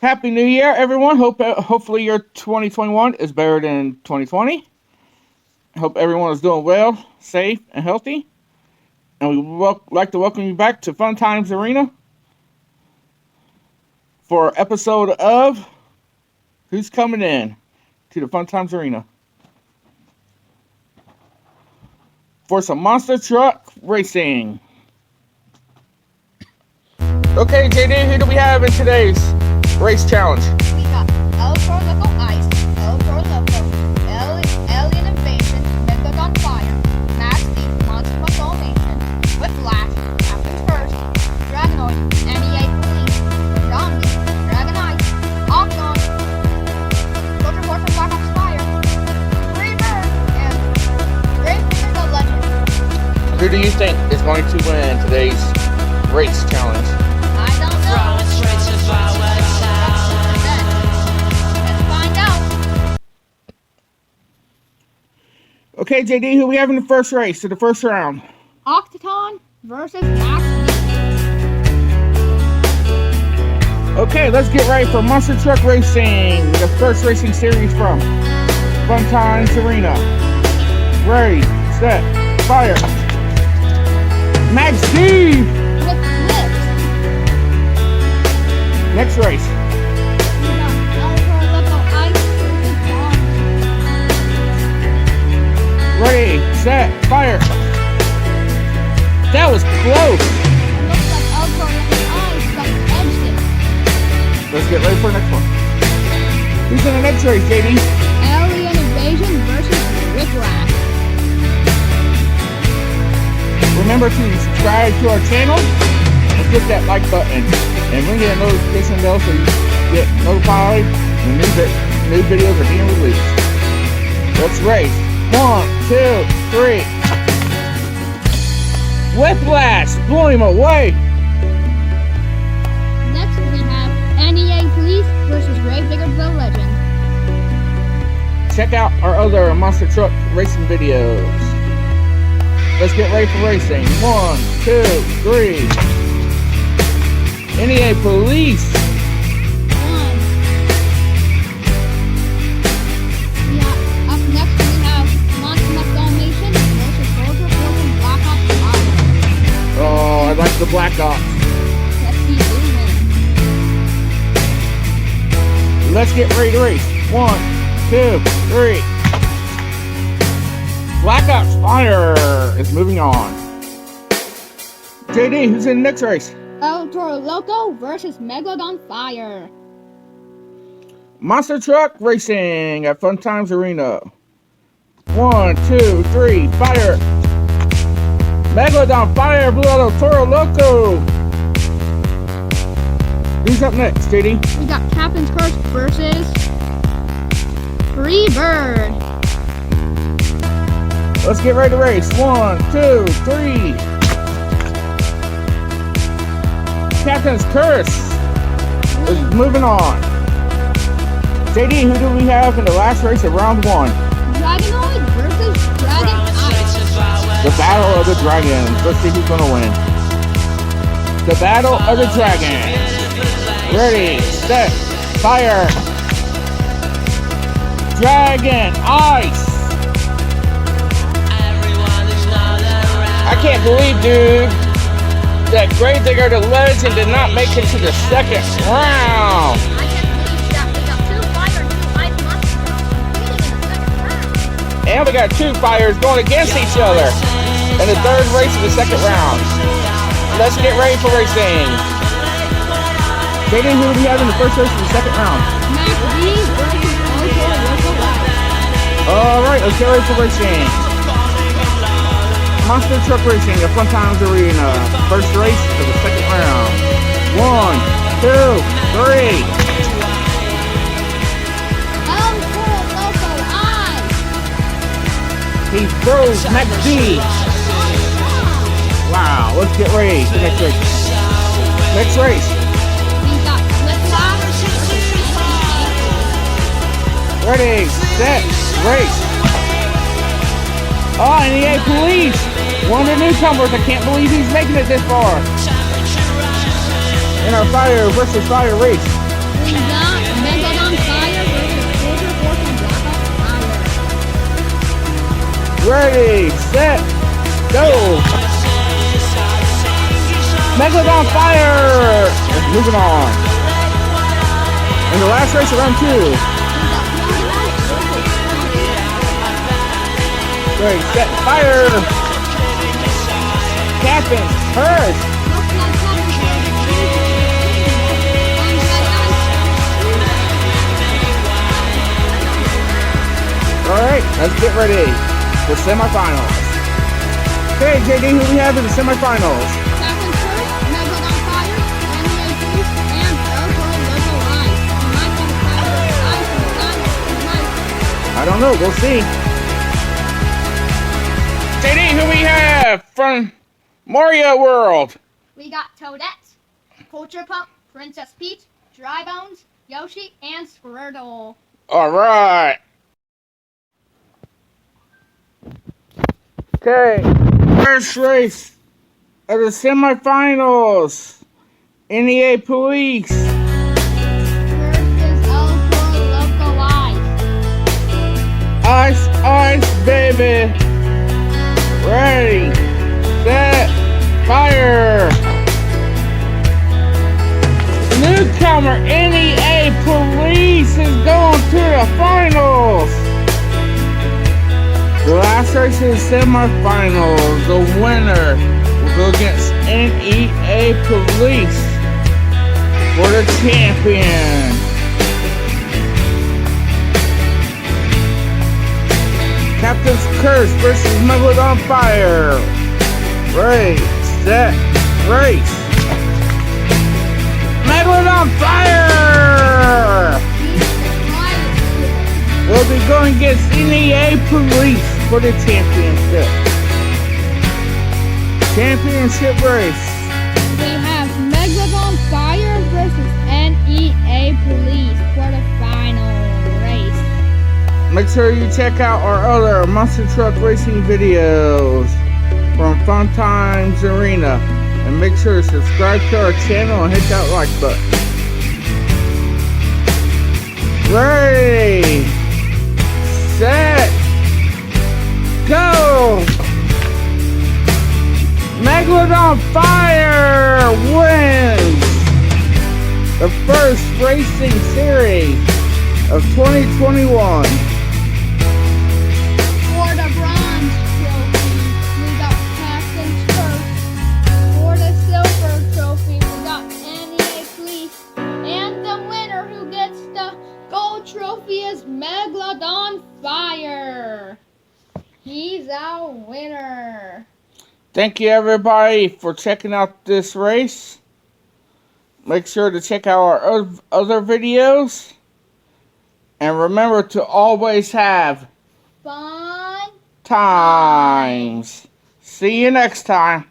Happy New Year, everyone. Hopefully your 2021 is better than 2020. Hope everyone is doing well, safe, and healthy. And we would like to welcome you back to Fun Times Arena for an episode of Who's Coming In to the Fun Times Arena for some monster truck racing. Okay, JD, who do we have in today's race challenge? We got El Toro Loco Ice, El Toro Loco, Alien Invasion, Megalodon Fire, Max D, Monster Truck Domination, Whiplash, Captain's First, Dragonoid, NEA Police, Zombie, Dragon Ice, Octon, Soldier Horse and Black Ops Fire, Freebird, and Great Figure the Legend. Who do you think is going to win today's race challenge? I don't know. Let's find out. Okay, JD, who we have in the first race, to the first round? Octaton versus Max D. Okay, let's get ready for Monster Truck Racing, the first racing series from Fun Times Arena. Ready, set, fire. Max D! With flips. Next race. We got El Toro Loco Ice versus Zombie. Ready, set, fire. That was close. It looks like El Toro Loco Ice got edged it. Let's get ready for the next one. Who's in the next race, JD? Alien Invasion versus Whiplash. Remember to subscribe to our channel and click that like button and ring that notification bell so you get notified when new videos are being released. Let's race. 1, 2, 3. Whiplash! Blew him away! Next we have NEA Police versus Ray Bigger the Legend. Check out our other monster truck racing videos. Let's get ready for racing. 1, 2, 3. NEA Police! Up next we have Monster Truck Domination versus Soldier Horse and Black Ops Fire. Oh, I like the Black Ops. Let's see who wins. Let's get ready to race. 1, 2, 3. Black Ops Fire is moving on. JD, who's in the next race? El Toro Loco versus Megalodon Fire. Monster Truck Racing at Fun Times Arena. 1, 2, 3, fire! Megalodon Fire blew out El Toro Loco. Who's up next, JD? We got Captain's Curse versus Freebird. Let's get ready to race. 1, 2, 3. Captain's Curse is moving on. JD, who do we have in the last race of round 1? Dragonoid versus Dragon Ice. The Battle of the Dragons. Let's see who's gonna win. The Battle of the Dragons. Ready, set, fire. Dragon Ice. I can't believe, dude, that Gravedigger the Legend did not make it to the second round. I can't believe that we got 2 fire and 2 ice monsters competing in the second round. And we got 2 fires going against each other in the third race of the second round. Let's get ready for racing. JD, who do we have in the first race of the second round? Max D versus El Toro Loco Ice. Alright, let's get ready for racing. Monster Truck Racing at Fun Times Arena. First race of the second round. 1, 2, 3. El Toro Loco Ice. He throws Max D. Wow, let's get ready for the next race. Next race. We got Whiplash versus NEA. Ready, set, race. Oh, NEA Police. One of the newcomers. I can't believe he's making it this far. In our fire versus fire race. We got Megalodon Fire versus Ultra Force and Blackout Fire. Ready, set, go! Megalodon Fire! It's moving on. And the last race of round 2. Ready, set, fire! Captain, first! Alright, let's get ready for semifinals. Okay, JD, who we have in the semifinals? Captain First, Megalodon Fire, NEA Boost, and Velcro Local Ice. I don't know, we'll see. JD, who we have from Mario World? We got Toadette, Culture Pump, Princess Peach, Dry Bones, Yoshi, and Squirtle. Alright. Okay, first race of the semifinals. NEA Police. Versus Velcro Local Ice. Ice, baby. Ready, set, fire. Newcomer NEA Police is going to the finals. The last race of the semifinals, the winner will go against NEA Police for the champion. Captain's Curse versus Megalodon Fire. Ready, set, race. Megalodon Fire will be going against NEA Police for the championship. Championship race. We have Megalodon Fire versus NEA Police for the final race. Make sure you check out our other monster truck racing videos from Fun Times Arena. And make sure to subscribe to our channel and hit that like button. Ready, set, go! Megalodon Fire wins the first racing series of 2021. For the bronze trophy, we got Captain's First. For the silver trophy, we got NEA Police. And the winner who gets the gold trophy is Megalodon Fire. He's our winner. Thank you everybody for checking out this race. Make sure to check out our other videos. And remember to always have Fun times. See you next time.